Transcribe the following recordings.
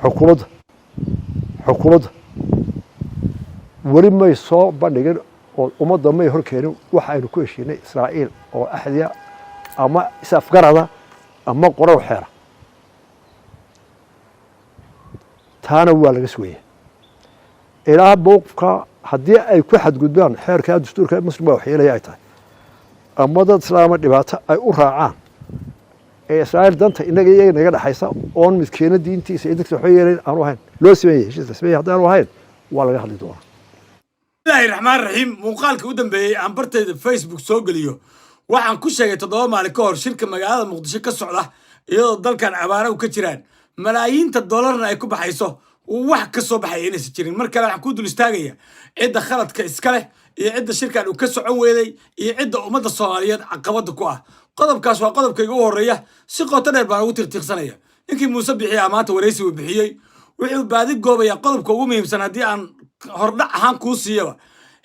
xukuumadda weli may soo bandhigin oo ummadda may horkeenin waxa aynu ku heshiinay Israa'iil oo axdiya ama isafgarada ama qoraal xeera taana waa laga sugaya ilaa booqka haddii ay ku xadgudbaan xeerka dastuurka muslimka waxyeelaya ay tahay ama dad islaama dhibaato ay u raacaan ee Israa'iil danta inaga iyaga naga dhaxaysa oon midkeena diintiisa iyo dadka waxyeelay aanu ahayn loo sameeyay heshiiska sameeyay haddii aanu ahayn waa laga hadli doonaa Bismillahir Rahmanir Rahim muuqaalka u dambeeyay aan bartayda Facebook soo galiyo waxaan ku sheegay 7 maalin ka hor shirka magaalada Muqdisho ka socda iyadoo dalkan abaaraha ka jiraan malaayiinta dollarna ay ku baxayso wax ka soo baxay inaysan jirin marka waxaan ku dul istaagaya cidda khaladka iska leh iyo cidda shirkan uu ka socon weeday iyo cidda ummadda Soomaaliyeed caqabada ku ah qodobkaas waa qodobkayga ugu horeeya si qoto dheer baan ugu tirtirsanaya ninkii Muuse bixiya maanta wareysi uu bixiyay wuxuu baadi goobaya qodobka ugu muhiimsan haddii aan hordhac ahaan kuu siiyaba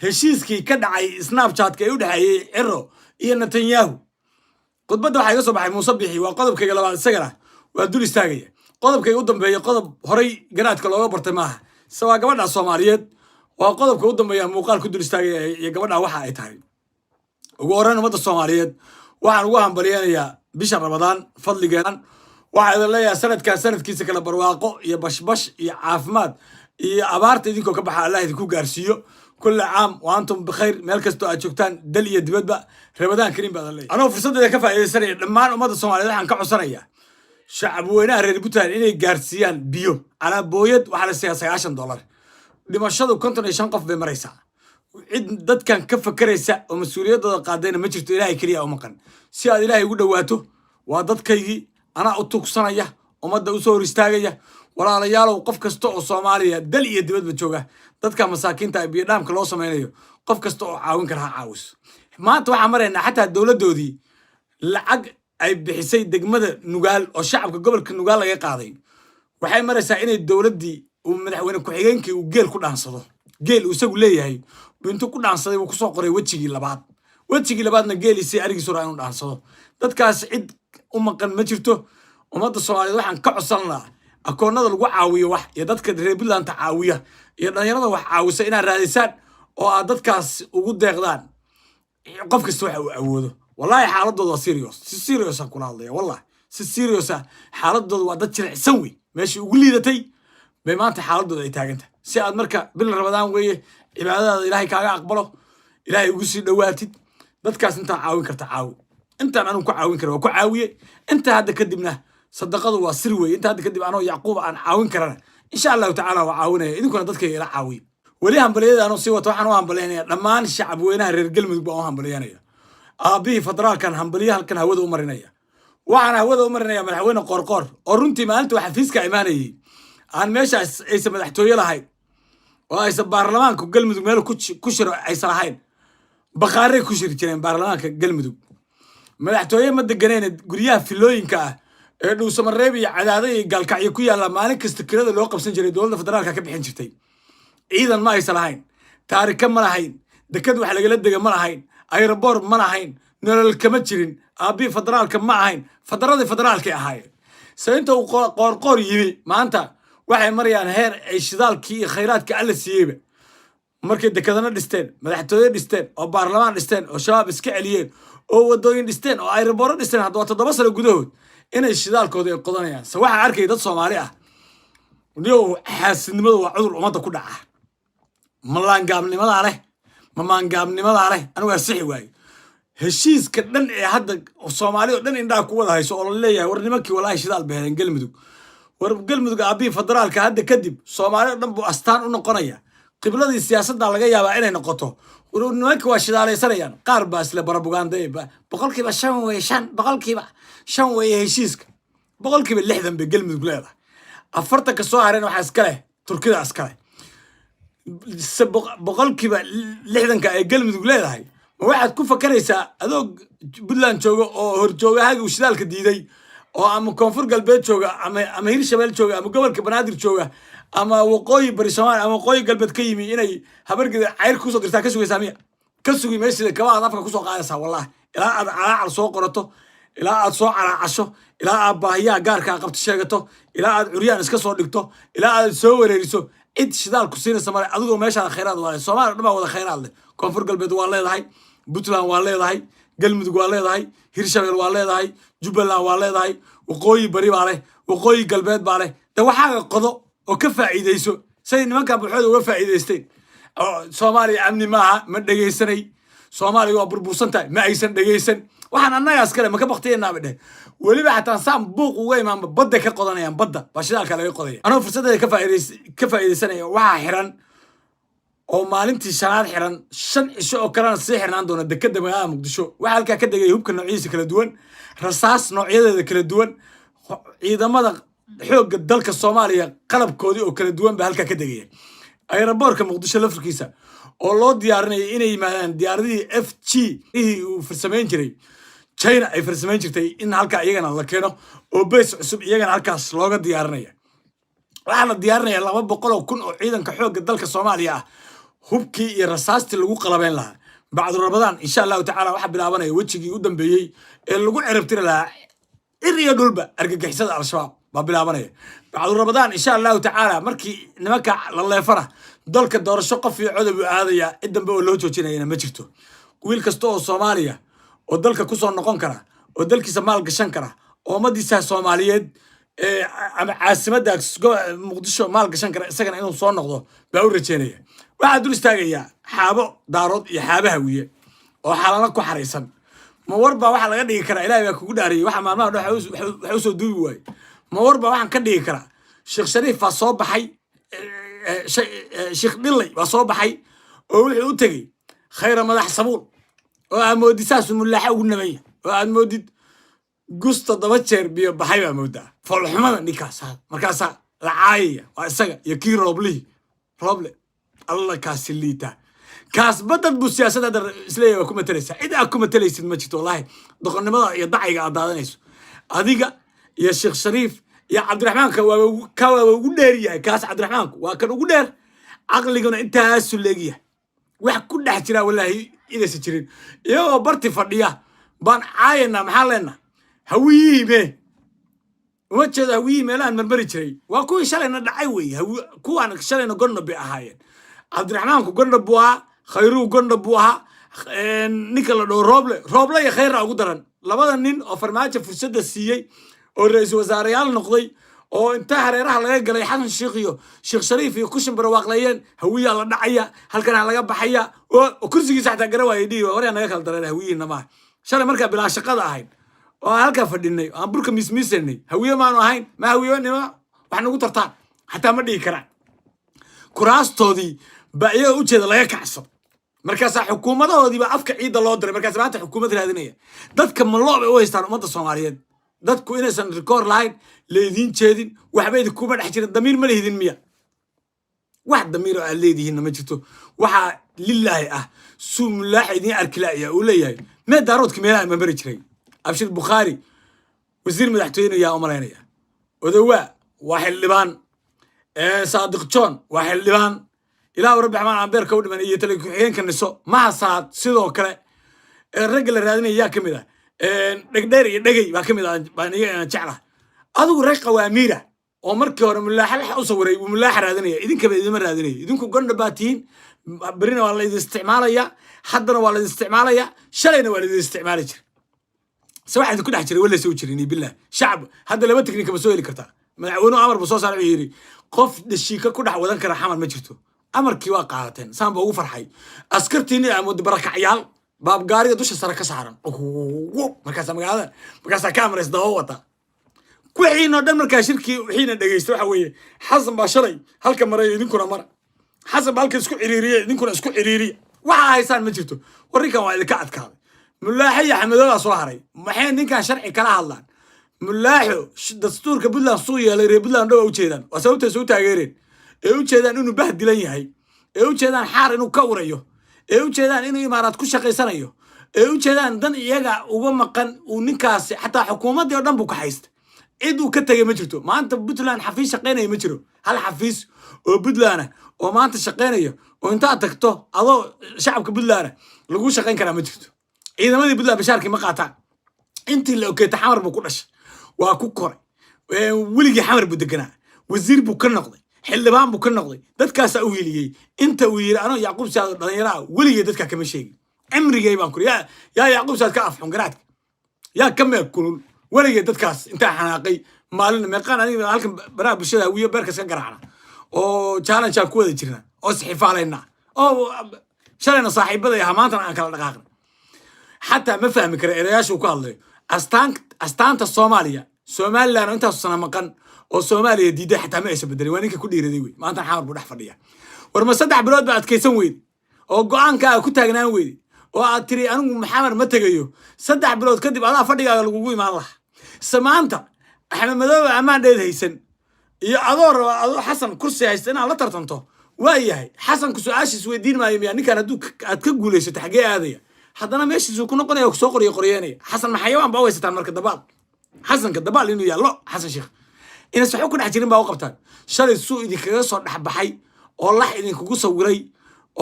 heshiiskii ka dhacay Snapchat-ka ee u dhaxeeyay Ciro iyo Netanyahu khudbadda waxaa iga soo baxay Muuse bixi waa qodobkayga labaad isagana waa dul istaagaya qodobkayga u dambeeya qodob horay garaadka looga bartay maaha sabaa gabadha Soomaaliyeed waa qodobka u dambeeya muuqaal ku dul istaagaya iyo gabadha waxa ay tahay ugu horreyn ummadda Soomaaliyeed waxaan ugu hambalyeeyaa bisha Ramadaan fadligeedan waxa ay leeyahay sanadkiisa kala barwaaqo iyo bashbash iyo caafimaad iyo abaarta idinkoo ka baxa Allah idinku gaarsiiyo كل عام وأنتم بخير مالك استو أشوفتان دلية دبدبة رمضان كريم بعد الله أنا في صدق كفى سريع لما أنا ماذا الصومالي عن كعب سريع شعب وينه ريبوتان إني جارسيان بيو على بويد وعلى السياسة $10 لما شدوا كنتوا يشنقف بمريسا عد ضد كان كفى كريسة ومسؤولية ضد قادين ما جرت إلهي كريه أو مكان سياد إلهي يقول دواته وضد كيجي أنا أطوق صنايع ومادة أسور استاجية ولا رجال وقف كستو الصومالية دلية دبدبة جوجا dadka masaakiinta ay biidhaamka loo sameeyo qof kasta oo caawin kara caawis maanta waxa marayna xataa dawladoodii lacag ay bixisay degmada Nugaal oo shacabka gobolka Nugaal laga qaaday waxay maraysaa inay dawladii uu madaxweyne ku xigeenkii uu geel ku dhaansado geel uu isagu leeyahay bintu ku dhaansaday uu ku soo qoray wajigii labaadna geelisi arigiisu raa inuu dhaansado dadkaas cid u maqan ma jirto ummadda Soomaaliyeed waxaan ka codsanaa akoonada lagu caawiyo wax iyo dadka reer Puntland caawiya iyo dhalinyarada wax caawisa inay raadisaan oo aad dadkaas ugu deeqdaan qof kasta waxa uu awoodo wallahi xaaladooda waa serious ku hadlaya wallahi si serious xaaladooda waa dad jilicsan wey meeshii ugu liidatay bay maanta xaaladooda ay taagantahay si aad marka bil Ramadaan weeye cibaadada Ilaahay kaaga aqbalo Ilaahay ugu sii dhawaatid dadkaas inta caawin karta caawi inta aan ku caawin karo waa ku caawiye inta hadda kadibna صدقوا واسر وي انت هذا كدب انا يعقوب عن عاون كرنا ان شاء الله تعالى وعاونه idinku dadka ila caawi wali hambaliyada aan sii wato waxaan u hambaleenaya dhamaan shacab weynaha reer galmudug baa u hambaleenaya aabi federaalkan hambaliyaha halkan hawada u marinaya waxaan hawada u marinaya madaxweyne qorqor oo runtii maalinta waxa xafiiska imaanayay aan meeshaas ay madaxtooyo lahayd oo ay baarlamaanka galmudug meel ku shiro ay salahayn baqaare ku shiri jireen baarlamaanka galmudug madaxtooyo ma deganeen guriyaha filooyinka ee dhow Samareeb iyo Cadaadad iyo Galkacyo ku yaala maalin kasta kirada loo qabsan jiray dawladda federaalka ka bixin jirtay ciidan ma aysan lahayn taariikh ma lahayn dekad wax laga dega ma lahayn aeroport ma lahayn nolol kama jirin aabi federaalka ma ahayn federaalka ahaayeen saynta uu qorqor yimi maanta waxay marayaan heer ay shidaalkii iyo khayraadka alla siiyay markay dekadana dhisteen madaxtooyo dhisteen oo baarlamaan dhisteen oo shabaab iska celiyeen oo wadooyin dhisteen oo aeroport dhisteen hadda 7 sano gudahood inay shidaalkooda ay qodanayaan sa waxa arkay dad Soomaali ah niyo xaasidnimadu waa cudur umada ku dhaca maangaabnimada leh anigu asixi waay heshiiska dhan ee hadda Soomaalidu dhan indhaa ku wada hayso oo la leeyahay war nimankii walaahi shidaal beeleen galmudug aabi federaalka hadda kadib Soomaalidu dhan buu astaan u noqonaya qibladii siyaasadda laga yaabaa inay noqoto nimankii waa shidaalaysanayaan qaar baa isla barabugaandeeba boqolkiiba 5 way heshiiska boqolkiiba 60 bay galmudug leedahay afarta ka soo hareen waxa iska leh Turkida iska leh boqolkiiba 60 ka ay galmudug leedahay waxaad ku fakaraysaa adoo Puntland jooga oo horjoogahaaga uu shidaalka diiday oo ama koonfur galbeed jooga ama Hirshabelle jooga ama gobolka Banaadir jooga ama waqooyi bari Soomaaliya ama waqooyi galbeed ka yimi inay habargida cayr ku soo dirtaa ka sugaysaa miya ka sugi meeshii kabaad afka ku soo qaadaysaa wallahi ilaa aad calaacal soo qorato ilaa aad soo calaacasho ilaa aad baahiyaha gaarkaa qabto sheegato ilaa aad curyaan iska soo dhigto ilaa aad soo wareeriso cid shidaal ku siinaysa male adigoo meeshaada khayraad waa Soomaaliya dhan baa wada khayraad leh koonfur galbeed waa leedahay Puntland waa leedahay galmudug waa leedahay hirshabeel waa leedahay jubbaland waa leedahay waqooyi bari baa leh waqooyi galbeed baa leh de waxaaga qodo oo ka faa'iideyso say nimanka buuxooda uga faa'iideysteen Soomaaliya amni maaha ma dhageysanay Soomaaliya waa burbursan tahay ma aysan dhageysan waxaan annagaas kale ma ka baqtiyeenaa badhe weliba xataa saan buuq uga imaan badda ka qodanayaan badda baa shidaalka laga qodaya anoo fursadda ka faa'iideysanaya waxaa xiran oo maalintii shanaad xiran 5 cisho oo kalena sii xirnaan doona dekedda magaalada Muqdisho waxa halka ka degay hubka noocyadiisa kala duwan rasaas noocyadeeda kala duwan ciidamada xoogga dalka Soomaaliya qalabkoodii oo kala duwan baa halka ka degay aeroboortka Muqdisho lafirkiisa oo loo diyaarinayay inay yimaadaan diyaaradii FG uu farsameyn jiray China ay farsameyn jirtay in halka iyagana la keeno oo base cusub iyagana halkaas looga diyaarinaya waxa la diyaarinaya 200,000 oo ciidanka xoogga dalka Soomaaliya ah hubkii iyo rasaastii lagu qalabeen lahaa bacdu Ramadaan insha Allah ta'ala waxa bilaabanaya wajigii u dambeeyay ee lagu ciribtiri lahaa iriya dhulba argagixisada al-shabaab ba bilaabanaya bacdu Ramadaan insha Allah ta'ala markii nimanka la leefara dalka doorasho qof iyo codab u aadaya cid dambe oo loo joojinayna ma jirto wiil kasta oo Soomaaliya oo dalka ku soo noqon kara oo dalkiisa maal gashan kara oo umadiisa Soomaaliyeed ama caasimadda Muqdisho maal gashan kara isagana inuu soo noqdo baa u rajeynaya waxa dul istaagaya xaabo daarood iyo xaabaha wiye oo xalana ku xareysan ma warba waxa laga dhigi karaa Ilaahay baa kugu dhaariyay waxa maalmaha waxa u soo duubi waay ma warba waxaan ka dhigi karaa Sheekh Shariif baa soo baxay Sheekh Dhillay baa soo baxay oo wuxuu u tagay khayra madax sabuul oo amoodisaas mulaaxa ugu nabay oo aad moodid gusto daba jeer biyo baxay baa moodaa falxumada ninkaas markaas la caayaya waa isaga iyo kii roble alla kaasiliita kaas badad bu siyaasadda isleeyahay ku matalaysa cid aad ku matalaysid ma jirto wallahi doqonnimada iyo dacayga aad daadanayso adiga iyo Sheekh Shariif يا عبد الرحمن كوا وقدر كاس عبد الرحمن وكان وقدر عقلنا أنت هالسلقية واحد كل حجرا والله إذا سجرين يا برتي فردية بان عاينا محلنا هويه به وجه هويه ملان من بريتري وكوي شلنا دعوي هو كو أنا شلنا قلنا بأهاين عبد الرحمن قلنا بوها خيرو قلنا بوها نيكلا روبلا يا خير أقدرن لبدا نين أفرماجة فرصة السيء والرئيس وزاريال نقضي oo inta hareeraha laga galay xasan sheekh iyo sheekh shariif iyo kushin barwaaqlayeen hawiya la dhacaya halkan laga baxaya oo kursigiisa xataa garaway dhii hore naga kala dareeray hawiyina ma shalay marka bilaa shaqada ahayn oo halka fadhinay aan burka mismiisanay hawiyo maanu ahayn ma hawiyoonima wax nagu tartaan xataa ma dhigi karaan kuraastoodii baa iyaga u jeeda laga kacsan markaas xukuumadahoodii baa afka ciida loo diray markaas maanta xukuumad raadinaya dadka maloob ay u haystaan ummadda Soomaaliyeed dadku inaysan record lahayn leedin jeedin waxba idin kuma dhex jirin damiir ma leedin miya wax damiir oo leedihiin ma jirto waxa lillahi ah sumlaahidin arkilaaya oo leeyahay ma daaroodka meelaha ma bari jiray abshir bukhari wasiir madaxtooyne yaa u maleynaya odawa waxa libaan saadiq john waxa libaan ilaa rabbi xamaan ambeer ka u dhiman iyo taliye ku-xigeenka niso ma hasaad sidoo kale rag la raadinaya kamid ah dhagdheer iyo dhagay baa kamid ah baan iyaga jeclahay adigu rag qawaamiira oo markii hore mulaaxa u sawiray mulaaxa raadinaya idinka idima raadinaya idinku gonda baatiin barina waa la isticmaalaya haddana waa la isticmaalaya shalayna waa la isticmaali jiray sawaxad ku dhex jiray wala soo jirin billah shacab hadda laba tikniika ba soo heli kartaa madaxweynuhu amar soo saaray yiri qof dhashiika ku dhex wadan kara xamal ma jirto amarkii waa qaadateen saan baa ugu farxay askartiina amood barakacyaal baab gaariga dusha sare ka saaran markaas magaalada kaamirays dawo wata kuxiino dhan markaa shirkii wixiina dhageysto waxa weeye xasan baa shalay halka maray idinkuna mara xasan baa halka isku ciriiriye idinkuna isku ciriiriye waxa haysaan ma jirto warinkan waa idinka adkaaday mulaaxa iyo xamadooda soo haray maxay ninkan sharci kala hadlaan mulaaxo dastuurka Puntland soo yeelay reer Puntland oo u jeedaan waa sababta soo taageereen ee u jeedaan inuu bahdilan yahay ee u jeedaan xaar inuu ka warayo ee u jeedaan inuu imaaraad ku shaqeysanayo ee u jeedaan dan iyaga uga maqan uu ninkaas xataa xukuumadda oo dhan buu ka haystay cid uu ka tagay ma jirto maanta Puntland xafiis shaqeynaya ma jiro hal xafiis oo Puntland oo maanta shaqeynaya oo inta tagto adoo shacabka Puntland lagu shaqeyn karaa ma jirto ciidamadii Puntland bashaarkii ma qaataan انت اللي اوكي تحمر بو كدش waa ku koray weligii xamar buu deganaa wasiir buu ka noqday xildhibaan buu ka noqday dadkaas uu hiliyay inta uu yiri anoo Yacquub Saad dhalinyarada weligii dadka kama sheegin cimrigay baan ku yaa Yacquub Saad ka afxun garaadka yaa kama kulul weligii dadkaas inta xanaaqay maalin meeqaan aniga halkan baraha bulshada wiyo beerkas ka garaacna oo challenge ku wada jirna oo saxiifaalayna oo shalayna saaxiibada maanta aan kala dhaqaaqna حتى ما فهم كره إرياش وكالله أستانت الصومالية صوماليا أنا أنت السنة مكان والصومالية دي ده حتى ما إيش بدري وانيك كل يرديوي ما أنت حاول بروح فرديا ورما صدق بلاد بعد كيسون ويد أو قان كا كنت أجنان ويد وأتري أنا محمد ما تجيو صدق بلاد كذب على فرديا على الجوي مع الله سمعنت إحنا مدام أمان ده هيسن يا أدور حسن كرسي هيسن على ترتنته وياي حسن كسو عاش سويدين ما يعني كان دوك أتكقول إيش تحقيق هذه haddana meeshiisu ku noqonayo soo qoriyo qoriyeenay xasan maxayawaan baa waysataan marka dabaal xasanka dabaal inuu yaallo xasan sheekh ina saxo ku dhex jirin baa u qabtaan shalay suu idinkaga soo dhaxbaxay oo lax idinkugu sawiray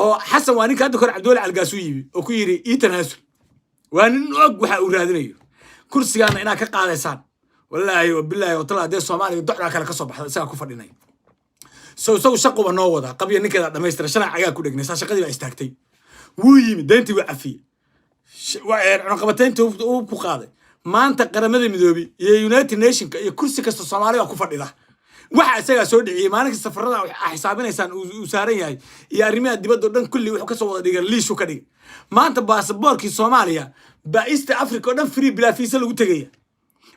oo xasan waa ninka hadda kor Cabdulle Algaasu yibi oo ku yiri iitanaasul waa nin og waxa uu raadinayo kursigaana inaa ka qaadaysaan wallaahi wabillahi wa taala Soomaaliya docda kale ka soo baxday isaga ku fadhinay soo shaqo ba noo wada qabiya ninkeeda dhameystira shalay cagaa ku dhagnaysa shaqadii baa istaagtay wuu yimi deyntii waa afiyay cunaqabataynta uu ku qaaday maanta qaramada midoobay iyo United Nations iyo kursi kasta Soomaaliya ku fadhida waxa isaga soo dhiciyay maalinka safarada waxa xisaabinaysan uu saaran yahay iyo arrimaha dibadda dhan kulli wuxuu ka soo wada dhigay liishu ka dhigay maanta baasaboorkii Soomaaliya ba East Africa dhan free bila fiisa lagu tagaya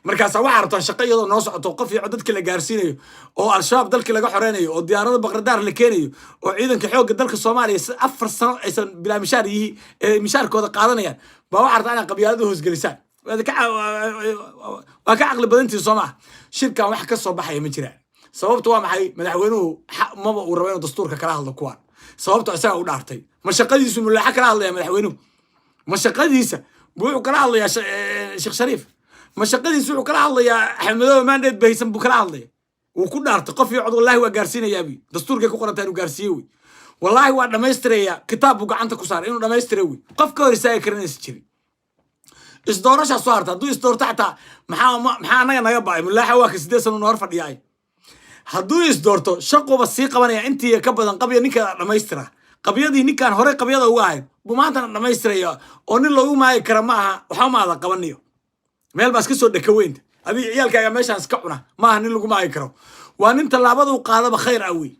markaas waxa rabtaan shaqo iyadoo noo socoto qof iyo dadka la gaarsiinayo oo al-shabaab dalka laga xoreynayo oo diyaarada Baqradaar la keenayo oo ciidanka xoogga dalka Soomaaliya 4 sano aysan bila mishaar yihiin mishaarkooda qaadanayaan baa waxa rabtaan qabyaalada hoos gelisaan waa ka aqli badantii Soomaa shirkan wax ka soo baxay ma jiraan sababtu waa maxay madaxweynuhu maba uu rabay inuu dastuurka kala hadlo kuwan sababtu isaga u dhaartay ma shaqadiisu mulaaxa kala hadlaya madaxweynuhu ma shaqadiisa buu kala hadlaya Sheekh Shariif ما شقدي سوق كلا الله يا حمدو ما نديت بيسم بكلا الله وكل قف يقعد والله وقارسين يا أبي دستور كي كقرة تاني وقارسيوي والله واحد ما يستري كتاب وقع أنت كسر إنه ما يستريوي قف كورساي كرنيس تشري إصدارش أصوات هدو إصدار تحت محا أنا يبعي من لا حواك سديس النهار فدياي هدو إصدارته شقوا بسيقة وانا أنت كبدا قبل نيكا لما يسترى قبل دي نيكا هوري قبل هذا واحد بمعنى لما يستري أون اللي هو ما يكرمها وحوم هذا قبلنيه meel baas ka soo dhakeweynta adii ciyalkaaga meeshaan iska cuna maaha nin lagu maay karo waa nin talaabada uu qaadaba khayr awi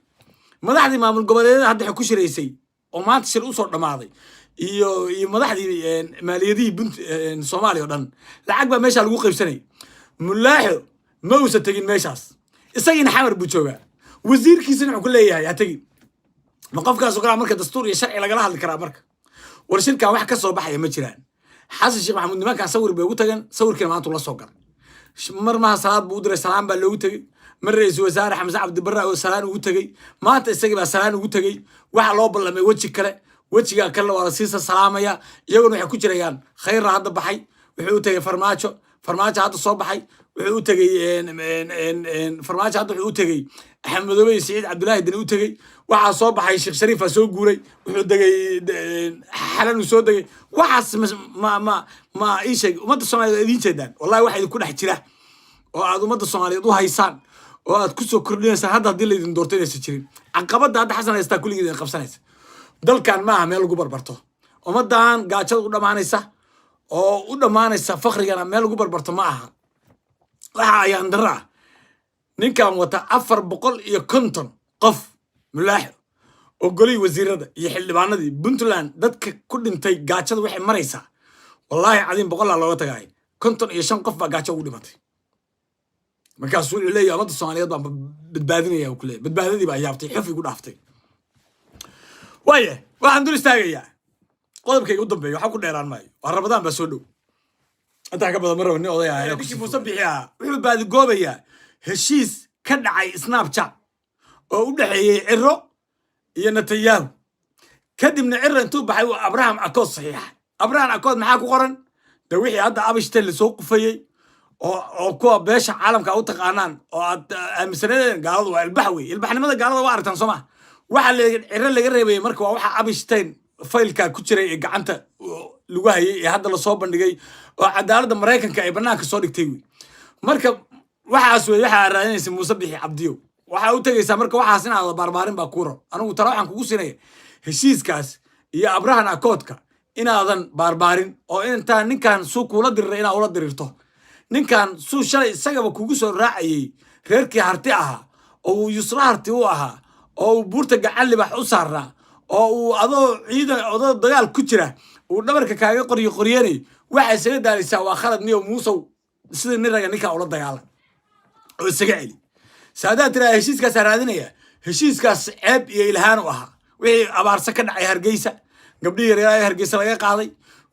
madaxdii maamul goboleedyada hadda ku shireysay oo maanta shir u soo dhamaaday iyo madaxdii maaliyadii Soomaaliya oo dhan lacag baa meesha lagu qaybsanay mulaaxo ma uusa tagin meeshaas isagina xamar buu joogaa wasiirkiisana wuxuu ku leeyahay ha tagin ma qofkaas oo kala marka dastuur iyo sharci lagala hadli karaa marka war shirkan wax ka soo baxaya ma jiraan حسن شيخ محمود نمان كان صور بيوتجن صور كلمة الله صقر مر ما صلاة بودر سلام بالوتجي مر رئيس وزراء حمزة عبد البر وسلام وتجي ما تستجيب سلام وتجي واحد لوب لما يوجه كله وجه كله ورسيس السلام يا يقولون يحكوا جريان خير هذا بحي وحوتجي فرماجو هذا الصبح حي وحوتجي إن فرماجو هذا وحوتجي أحمد بن سعيد عبد الله بن وتجي واحد صبح حي الشيخ شريف سوق جوري وحوتجي حلال وسودجي واحد ما إيش ومدة الصومالية دين جدا والله واحد يكون احتراه وهذا مدة الصومالية ضو هيسان وهتكسو كردين هذا دي اللي دورتين يستشرين عقبات هذا حسن يستاكل جدا قبسانيس دل كان معه ميل جبر برتو ومدة عن قاعد قدام عنيسة وقدام عنيسة فخر كان ميل جبر برتو معها راح يندرع نكام وتأفر بقول يكنتن قف ملاحظ وقولي وزير هذا يحل معنا دي بنتلان دتك كل انتي قاعد وحي مريسة والله عظيم بقول الله وتعالى كنتن يشان قف قاعد ودي ماتي ما كان سؤال لي يا مد الصوماليات بتبادلني يا وكله بتبادلني بقى يابتي حفي يقول عفتي وياه واحد دول استاجي قلب كي قدام بيو حكوا ديران ماي ورمضان بسودو انت قبل مره وني odayaa ayaa ku musabixiya wuxuu baad goobaya heshiis ka dhacay Snapchat oo u dhaxeeyay Ciro iyo Netanyahu kadibna Ciro intuu baxay Abraham Accord saxiix Abraham Accord maxaa ku qoran da wixii hadda abishtel la soo qufayay oo kuwa beesha caalamka u taqaanaan oo aad aaminsaneen gaaladu waa ilbaxnimada gaalada waa aragtaan Soomaa waxa Ciro laga reebay marka waa waxa abishtel faylka ku jiray ee gacanta lagu hayay ee hadda lasoo bandhigay oo cadaaladda maraykanka ay bannaanka soo dhigtay wey marka waxaas wey waxaa raadinaysa muuse bixi cabdiyo waxaa u tegaysaa marka waxaas inaad barbaarin baa kuu ron anigu tala waxaan kugu siinaya heshiiskaas iyo abrahan akoodka inaadan barbaarin oo intaan ninkan suu kuula dirira inaad ula dirirto ninkan suu shalay isagaba kugu soo raacayay reerkii harti ahaa oo uu yusra harti u ahaa oo uu buurta gacan libax u saaraa oo uu adoo ciidan adoo dagaal ku jira uu dhabarka kaaga qoryeynay waxay isaga daaraysaa waa khalad niyo muusow sida nin raga ninkaa ula dagaalan oo isaga celi saadaad tiraa heshiiskaas raadinaya heshiiskaas ceeb iyo ilhaan u ahaa wixii abaarsa ka dhacay hargeysa gabdhihii yaryaraay hargeysa laga qaaday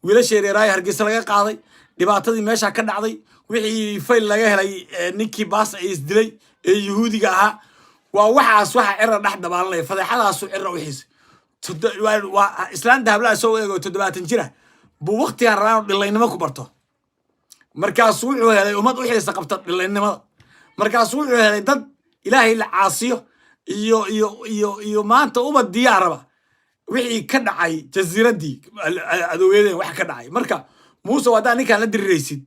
wiilasha yaryaraay hargeysa laga qaaday dhibaatadii meesha ka dhacday wixii fayl laga helay ninkii baas ay isdilay ee yuhuudiga ahaa waa waxaas waxa cirra dhex dabaalanaya fadeexadaasu cirra u xiisay waa islaan dahabla soo eego 70 jira buu waqtigan rabaa dhilaynimo ku barto markaasuu wuxuu helay ummad u xiisa qabta dhilaynimada markaasuu wuxuu helay dad ilaahay la caasiyo iyo maanta uba diyaaraba wixii ka dhacay jasiiradii adoweedeen wax ka dhacay marka muuse wadaa ninkaan la diriraysid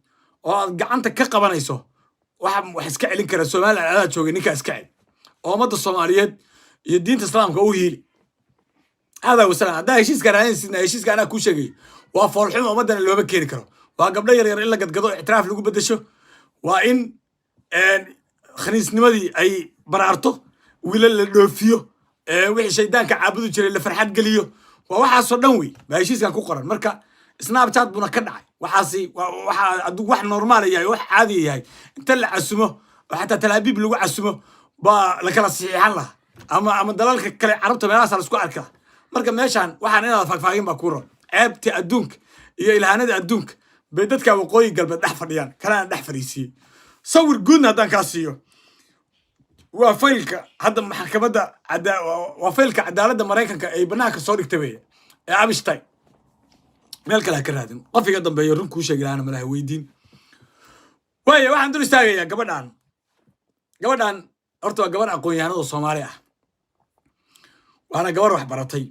oo aad gacanta ka qabanayso wax iska celin kara Soomaaliya aad joogay ninka iska cel oo ummadda Soomaaliyeed iyo diinta islaamka u hiili hada wasalaam hadaa heshiiska raadinaysid heshiiska anaa ku sheegay waa foolxumo ummadana looba keeni karo waa gabdho yar yar in la gadgado ictiraaf lagu bedesho waa in khaniisnimadii ay baraarto wiilal la dhoofiyo wixii shaydaanka caabudu jiray la farxad geliyo waa waxaasoo dhan wey baa heshiiskan ku qoran marka snapchat buna ka dhacay waxaasi waxa aduu wax normaal yahay wax caadi yahay inta la casumo oo xataa talaabiib lagu casumo baa la kala saxiixan lahaa ama dalalka kale carabta meelahaas la isku arkaa marka meeshaan waxaan inaad faagfaagin baa ku ron ceebta adduunka iyo ilhaanada adduunka bay dadka waqooyi galbeed dhex fadhiyaan kalena dhex fariisiyey sawir guudna haddaan kaa siiyo waa faylka hadda maxkamadda waa faylka cadaaladda maraykanka ay bannaanka soo dhigtay wey ee Abishtai meel kale ha ka raadin qof iga dambeeyo run kuu sheegi lahaana malaha weydiin waayo waxaan dul istaagayaa gabadhan horta waa gabarh aqoon-yahanada Soomaali ah waana gabarh wax baratay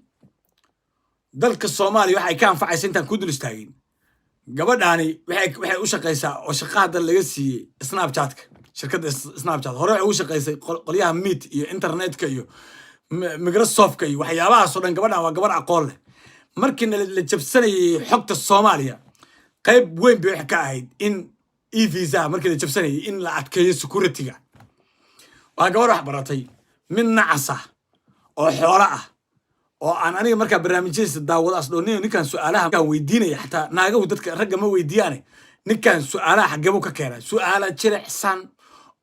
dalka Soomaaliya waxay ka anfacaysaa intaan ku dul istaagin gabadhaani waxay u shaqaysaa oo shaqada laga siiyey Snapchat-ka shirkadda Snapchat hore waxay u shaqaysay qolyaha Meet iyo internetka iyo Microsoft-ka iyo waxyaabahaas oo dhan gabadhan waa gabarh aqoon leh markii la jabsanayay xogta Soomaaliya qayb weyn bay wax ka ahayd in e-visa markii la jabsanayay in la adkeeyo security-ga waa gabarh wax baratay mid nacas ah oo xoolo ah oo aan aniga markaa barnaamijyadiisa daawadaas dhooniyo ninkan su'aalaha weydiinaya xataa naagahu dadka ragga ma weydiiyaane ninkan su'aalaha xagebu ka keenay su'aala jilicsan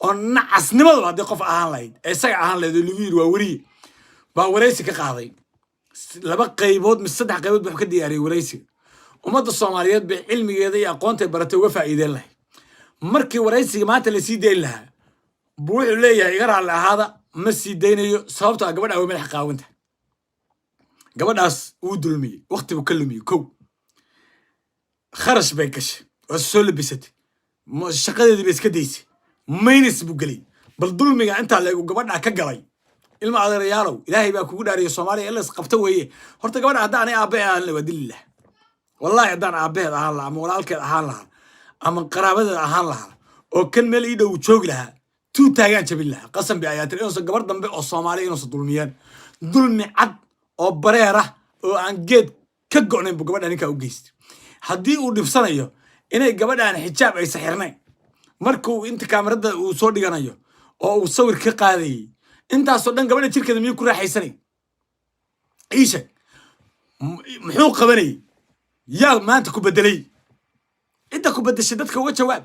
oo nacasnimadu haddii qof ahaan lahayd ee isaga ahaan lahayd oo lagu yidhi waa weriye baa waraysi ka qaaday 2 qaybood mise 3 qaybood buu ka diyaariyey waraysiga ummadda Soomaaliyeed bay cilmigeeda iyo aqoonta baratay uga faa'iideen lahayd markii waraysiga maanta la sii deyn lahaa buu wuxuu leeyahay iga raalli ahaada ma sii deynayo sababtoo gabadha way madax qaawanta gabadhaas uu dulmiyey waqti buu ka lumiyey kow kharash bay gashay oo soo labisatay shaqadeedii bay iska daysay maynis buu gelay bal dulmiga intaa leegu gabadha ka galay ilma adeerayaalow ilaahay baa kugu dhaariyay Soomaaliya ila isqabta weeye horta gabadha haddaan aabe aan la wadillah wallahi haddaan aabeed ahaan lahaa ama walaalkeed ahaan lahaa ama qaraabadeed ahaan lahaa oo kan meel ii dhow joogi lahaa tuu taagaan jabin lahaa qasam bi ayaa tiri inuu gabar dambe oo Soomaaliya inuu dulmiyaan dulmi cad oo bareer ah oo aan geed ka go'nayn buu gabadha ninka u geystay haddii uu dhibsanayo inay gabadhaan xijaab ay saxirnay markuu inta kaamirada uu soo dhiganayo oo uu sawir ka qaadayay intaasoo dhan gabadha jirkeeda miyuu ku raaxaysanay iisha muxuu qabanayay yaa maanta ku bedelay cidda ku bedeshay dadka uga jawaab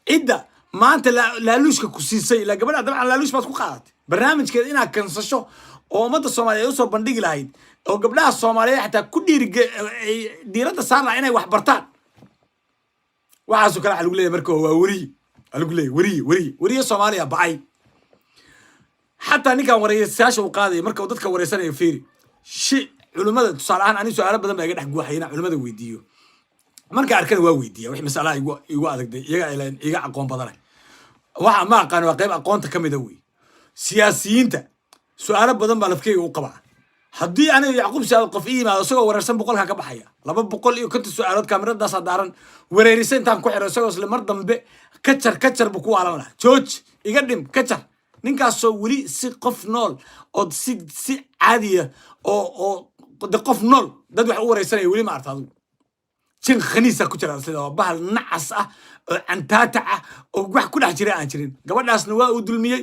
cidda maanta laaluushka ku siisay ilaa gabadha dabcan laaluush baad ku qaadatay barnaamijkeeda inaad kansasho oo ummadda Soomaaliyeed u soo bandhigi lahayd oo gabdhaha Soomaaliyeed xataa ku diiradda saar lahaa inay wax bartaan waxaasoo kale waxa lagu leeyahay marka waa weriye Soomaaliya bacay xataa ninkan waraysiyaasha uu qaaday marka dadka wareysanayo fiiri culimada tusaale ahaan ani su'aalo badan baa iga dhex guuxayna culimada weydiiyo marka arkana waa weydiiya wix mas'alaha igu adagday iga aqoon badan waxa ma aqaan waa qayb aqoonta kamid ah wey siyaasiyiinta su'aalo badan baa lafkeyga u qabaa haddii aniga yacquub saad qof ii yimaado isagoo wareersan boqolkaa ka baxaya 250 su'aalood kaamiradaas daaran wareerisa intaan ku xiro isagoo isla mar dambe kacar buu ku waalan lahaa jooj iga dhim kacar ninkaasoo weli si qof nool oo si caadiya oo de qof nool dad wax u wareysanaya weli ma arta adigu jin khaniisa ku jira sida bahal nacas ah oo cantaata ah oo wax ku dhex jira aan jirin gabadhaasna waa uu dulmiyey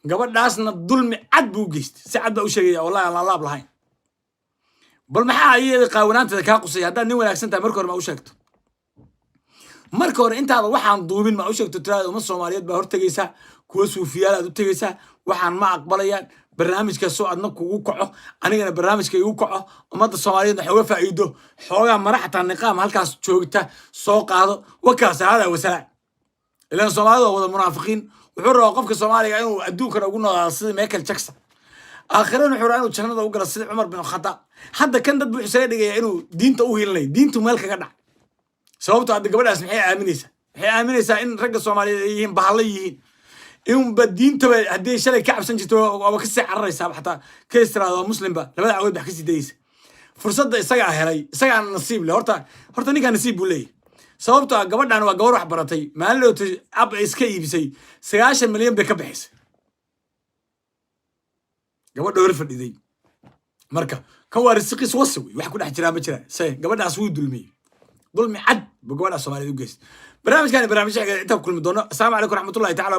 gabadhaasna dulmi cad buu geystay si cad baa u sheegaya wallahi aan laab lahayn bal maxaa ayay qaawanaantada ka qusay haddii nin wanaagsan tahay marka hore ma u sheegto marka hore intaada waxaan duubin ma u sheegto tirada umma Soomaaliyeed baa hortagaysa kuwa suufiyaal aad u tagaysa waxaan ma aqbalayaan barnaamijka soo adna kugu kaco anigana barnaamijka igu kaco ummadda Soomaaliyeed waxa faa'iido xoogaa maraxta niqaam halkaas joogta soo qaado wakaas hada wasalaam ilaan Soomaalidu wada munaafiqiin wuxuu rabaa qofka Soomaaliga inuu adduunka ugu noolaado sida Michael Jackson آخرين حوران وجنة وقال الصديق عمر بن الخطاب حتى كان ضد بحسين دقيقة إنه دين تأوهي لنا دين تملك كذا سببته عند قبل اسمه هي آمنيسة إن رجل الصومالي بحاليين إنهم بدين تبع هدي شلي كعب سنجتوا وبكسر على الرئيس حتى كيسرا مسلم بقى لما عود بحكي ديس فرصة ده سجع هلاي سجع النصيب له هرتا نيجا نصيب ولا سببته قبل أنا وجور حبرتي ما له أب إسكي بسي 19 مليون بكبحث gabadha hore fadhiday marka kan waa risqiis waswi wax ku dhex jira ma jira say gabadhaas wuu dulmi cad gabadha Soomaaliyeed u geys barnaamijkan barnaamijka inta kulmi doono assalaamu calaykum raxmatullaahi ta'ala